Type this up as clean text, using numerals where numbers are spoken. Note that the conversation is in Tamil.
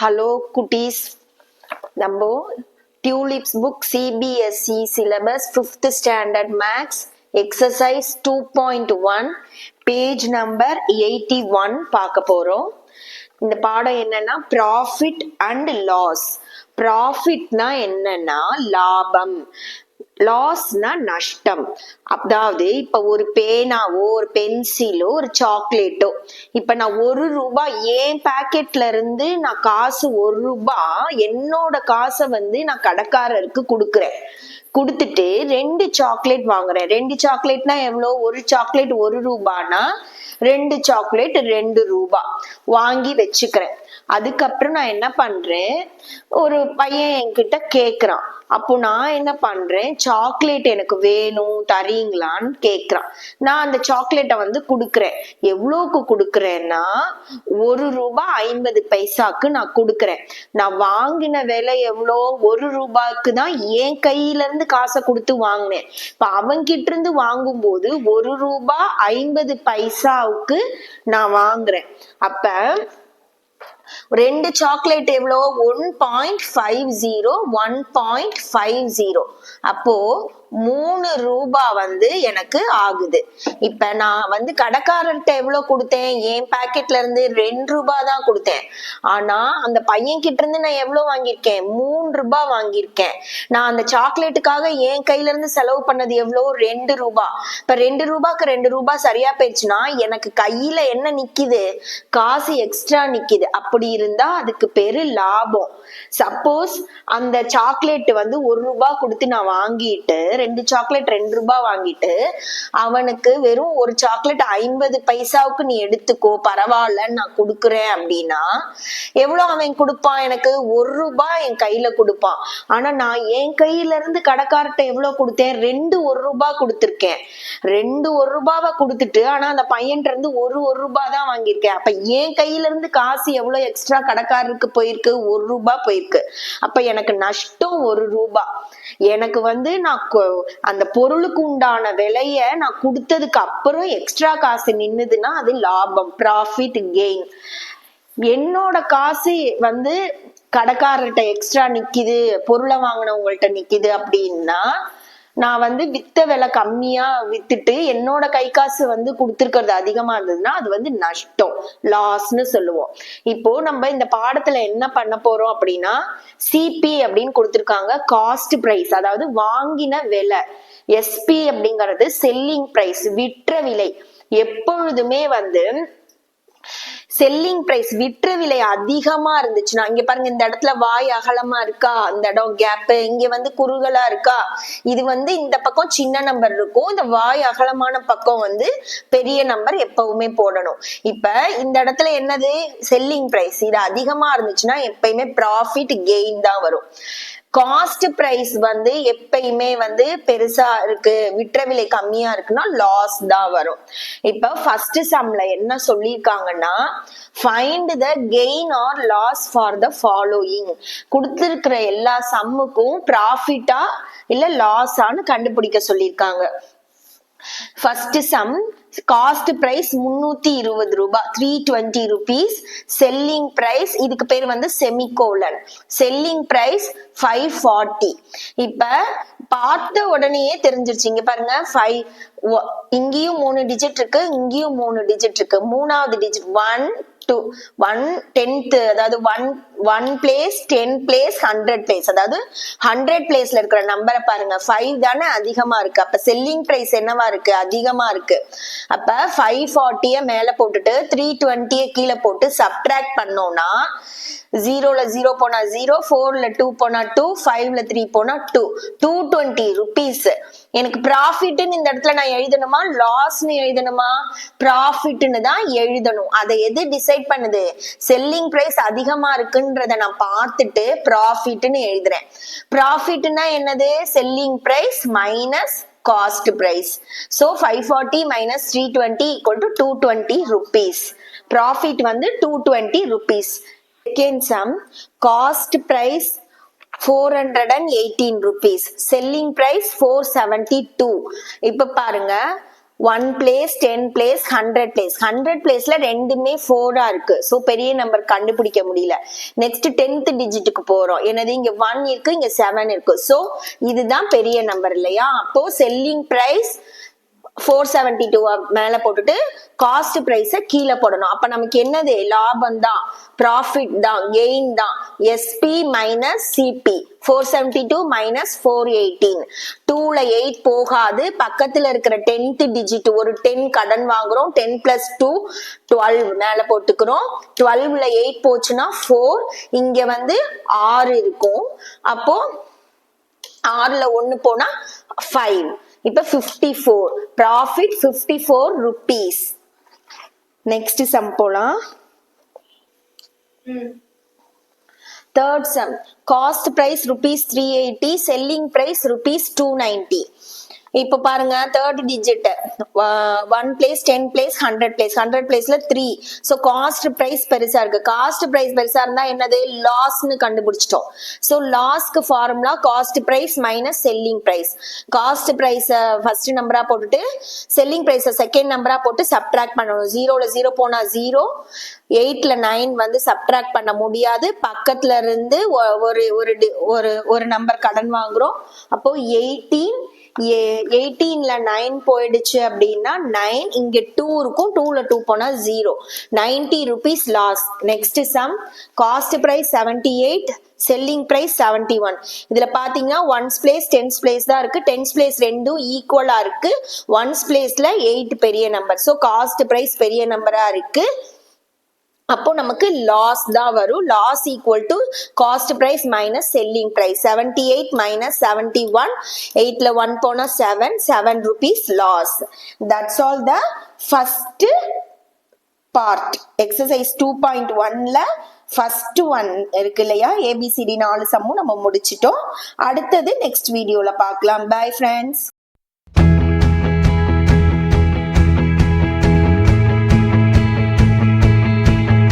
ஹலோ குட்டீஸ், நம்ம Tulips book CBSE syllabus 5th standard maths exercise 2.1 page number 81 பார்க்க போறோம். இந்த பாடம் என்னன்னா ப்ராஃபிட் அண்ட் லாஸ். ப்ராஃபிட்னா என்னன்னா லாபம், லாஸ்னா நஷ்டம். அதாவது இப்ப ஒரு பேனாவோ ஒரு பென்சிலோ ஒரு சாக்லேட்டோ, இப்ப நான் ₹1 ஏன் பாக்கெட்ல இருந்து நான் காசு ₹1 என்னோட காசை நான் கடைக்காரருக்கு கொடுக்குறேன். கொடுத்துட்டு 2 சாக்லேட் வாங்குறேன். 2 சாக்லேட்னா எவ்வளோ? ஒரு சாக்லேட் ₹1னா 2 சாக்லேட் ₹2 வாங்கி வச்சுக்கிறேன். அதுக்கப்புறம் நான் என்ன பண்றேன், ஒரு பையன் என்கிட்ட கேக்குறான். அப்போ நான் என்ன பண்றேன், சாக்லேட் எனக்கு வேணும் தரீங்களான்னு கேக்குறான். நான் அந்த சாக்லேட்டை கொடுக்குறேன். எவ்வளோக்கு கொடுக்குறேன்னா ₹1.50 நான் கொடுக்குறேன். நான் வாங்கின விலை எவ்வளோ? ₹1 தான் என் கையில இருந்து காசை கொடுத்து வாங்கினேன். இப்ப அவன்கிட்ட இருந்து வாங்கும் போது ₹1.50 நான் வாங்குறேன். அப்ப 2 சாக்லேட் எவ்வளோ? 1.50 1.50. அப்போ ₹3 எனக்கு ஆகுது. இப்ப நான் கடைக்காரர்கிட்ட எவ்வளவு கொடுத்தேன்? என் பாக்கெட்ல இருந்து ₹2 தான் கொடுத்தேன். ஆனா அந்த பையன் கிட்ட இருந்து நான் எவ்வளவு வாங்கியிருக்கேன்? ₹3 வாங்கியிருக்கேன். நான் அந்த சாக்லேட்டுக்காக என் கையில இருந்து செலவு பண்ணது எவ்வளோ? ₹2. இப்ப ₹2க்கு ₹2 சரியா போயிடுச்சுன்னா எனக்கு கையில என்ன நிக்குது? காசு எக்ஸ்ட்ரா நிக்குது. அப்படி இருந்தா அதுக்கு பேரு லாபம். சப்போஸ் அந்த சாக்லேட் ₹1 கொடுத்து நான் வாங்கிட்டு 2 சாக்லேட் ₹2 வாங்கிட்டு அவனுக்கு வெறும் ஒரு சாக்லேட் 50 பைசாவுக்கு நீ எடுத்துக்கோ பரவாயில்ல நான் கொடுக்குறேன் அப்படின்னா எவ்வளவு அவன் கொடுப்பான்? எனக்கு ₹1 என் கையில கொடுப்பான். ஆனா நான் என் கையில இருந்து கடைக்காரர்கிட்ட எவ்வளவு கொடுத்தேன்? ₹2 கொடுத்திருக்கேன். ₹2 கொடுத்துட்டு ஆனா அந்த பையன் இருந்து ₹1 தான் வாங்கியிருக்கேன். அப்ப என் கையில இருந்து காசு எவ்வளவு எக்ஸ்ட்ரா கடைக்காரருக்கு போயிருக்கு? ₹1 போயிருக்கு. அப்ப எனக்கு நஷ்டம் ₹1. எனக்கு நான் அந்த பொருளுக்கு உண்டான விலைய நான் கொடுத்ததுக்கு அப்புறம் எக்ஸ்ட்ரா காசு நின்னுதுன்னா அது லாபம், ப்ராஃபிட் கெயின். என்னோட காசு கடைக்காரர்கிட்ட எக்ஸ்ட்ரா நிக்குது, பொருளை வாங்கினவங்கள்ட்ட நிக்குது அப்படின்னா நான் வித்த விலை கம்மியா வித்துட்டு என்னோட கை காசு கொடுத்திருக்கிறது அதிகமா இருந்ததுன்னா அது நஷ்டம், லாஸ்ன்னு சொல்லுவோம். இப்போ நம்ம இந்த பாடத்துல என்ன பண்ண போறோம் அப்படின்னா சிபி அப்படின்னு கொடுத்திருக்காங்க, காஸ்ட் பிரைஸ், அதாவது வாங்கின விலை. எஸ்பி அப்படிங்கிறது செல்லிங் பிரைஸ், விற்ற விலை. எப்பொழுதுமே செல்லிங் பிரைஸ் விற்ற விலை அதிகமா இருந்துச்சுன்னா, இங்க பாருங்க இந்த இடத்துல வாய் அகலமா இருக்கா, இந்த இடம் கேப், இங்க குறுகலா இருக்கா, இது இந்த பக்கம் சின்ன நம்பர் இருக்கும், இந்த வாய் அகலமான பக்கம் பெரிய நம்பர் எப்பவுமே போடணும். இப்ப இந்த இடத்துல என்னது? Selling price. இது அதிகமா இருந்துச்சுன்னா எப்பயுமே ப்ராஃபிட் கெயின் தான் வரும். காஸ்ட் பிரைஸ் எப்பயுமே பெருசா இருக்கு, விற்ற விலை கம்மியா இருக்குன்னா லாஸ் தான் வரும். இப்ப ஃபர்ஸ்ட் சம்ல என்ன சொல்லிருக்காங்கன்னா find the gain or loss for the following. கொடுத்திருக்கிற எல்லா சம்முக்கும் ப்ராஃபிட்டா இல்ல லாஸான்னு கண்டுபிடிக்க சொல்லியிருக்காங்க. First sum, cost price ₹320, 320 rupees. Selling price, இதுக்கு பேர் செமிகோலன். Selling price 540. இப்ப பார்த்த உடனேயே தெரிஞ்சிருச்சு. இங்க பாருங்க 5, இங்கேயும் 3 டிஜிட் இருக்கு, இங்கேயும் 3 டிஜிட் இருக்கு. மூணாவது டிஜிட் 1 2 1/10, அதாவது 1 place 10 place 100 place, அதாவது 100 பிளேஸ்ல இருக்கிற நம்பரை பாருங்க. 5 தானே அதிகமா இருக்கு. அப்ப செல்லிங் பிரைஸ் என்னவா இருக்கு? அதிகமா இருக்கு. அப்ப 540 மேல போட்டுட்டு 320 கீழே போட்டு சப்ட்ராக்ட் பண்ணோம்னா 0ல 0 போனா 0, 4ல 2 போனா 2, 5ல 3 போனா 2, 220 rupees. எனக்கு ப்ராஃபிட்னு இந்த இடத்துல நான் எழுதணுமா லாஸ்ன்னு எழுதணுமா? ப்ராஃபிட்னு தான் எழுதணும். அதை எது டிசைட் பண்ணுது? செல்லிங் பிரைஸ் அதிகமா இருக்குன்றத நான் பார்த்துட்டு ப்ராஃபிட்னு எழுதுறேன். ப்ராஃபிட்னா என்னது? Selling price minus cost price. So 540 minus 320 equal to 220 rupees. Profit 220 rupees. Second sum, cost price 418 rupees. Selling price 472. இப்ப பாருங்க 1 place 10 place 100 place 100 placeல ரெண்டுமே 4 இருக்கு சோ பெரிய நம்பர் கண்டுபிடிக்க முடியல நெக்ஸ்ட் 10th டிஜிட்டுக்கு போறோம் என்னது இங்க 1 இருக்கு இங்க 7 இருக்கு சோ இதுதான் பெரிய நம்பர் இல்லையா அப்போ செல்லிங் பிரைஸ் 472 மேல போட்டுட்டு காஸ்ட் பிரைஸ கீழே போடணும் அப்ப நமக்கு என்னது லாபம் தான் ப்ராஃபிட் தான் கெயின் தான் எஸ்பி மைனஸ் சிபி 472 மைனஸ் 418 2ல 8 போகாது பக்கத்துல இருக்கிற 10th டிஜிட் ஒரு 10 கடன் வாங்குறோம் 10 பிளஸ் 2 12 மேல போட்டுக்கிறோம் 12ல 8 போச்சுன்னா 4 இங்க வந்து 6 இருக்கும் அப்போ 6ல 1 போனா 5 இப்ப 54 ப்ராஃபிட் 54 rupees நெக்ஸ்ட் சம் போலாம் third sum cost price rupees 380 selling price rupees 290 இப்ப பாருங்க third digit 1 place 10 place 100 place 100 பிளேஸ்ல 3 சோ காஸ்ட் பிரைஸ் பெருசா இருக்கு காஸ்ட் பிரைஸ் பெருசா இருந்தா என்னது லாஸ்னு கண்டுபிடிச்சிட்டோம் சோ லாஸ்க்கு formula cost price minus selling price cost price first நம்பரா போட்டுட்டு செல்லிங் பிரைஸ் செகண்ட் நம்பரா போட்டு சப்ட்ராக்ட் பண்ணணும் 0ல 0 போனா 0 8ல 9 வந்து சப்ட்ராக்ட் பண்ண முடியாது பக்கத்துல இருந்து ஒரு நம்பர் கடன் வாங்குறோம் அப்போ 18ல 9 போயிடுச்சு அப்படின்னா 9 இங்க 2 இருக்கும் 2ல 2 போனா 0 90 rupees loss next sum cost price 78 selling price 71 இதுல பாத்தீங்கன்னா ஒன்ஸ் பிளேஸ் 10th பிளேஸ் தான் இருக்கு 10th பிளேஸ் ரெண்டும் ஈக்குவலா இருக்கு ஒன்ஸ் பிளேஸ்ல 8 பெரிய நம்பர் சோ காஸ்ட் பிரைஸ் பெரிய நம்பரா இருக்கு அப்போ நமக்கு லாஸ் தான் வரும் loss equal to cost price minus selling price 78 minus 71 8ல 1 போனா 7 rupees loss that's all the first part exercise 2.1ல ஃபர்ஸ்ட் ஒன் இருக்கு இல்லையா ஏபிசிடி 4 சம்மும் நம்ம முடிச்சிட்டோம் அடுத்தது நெக்ஸ்ட் வீடியோல பார்க்கலாம் பை ஃப்ரெண்ட்ஸ்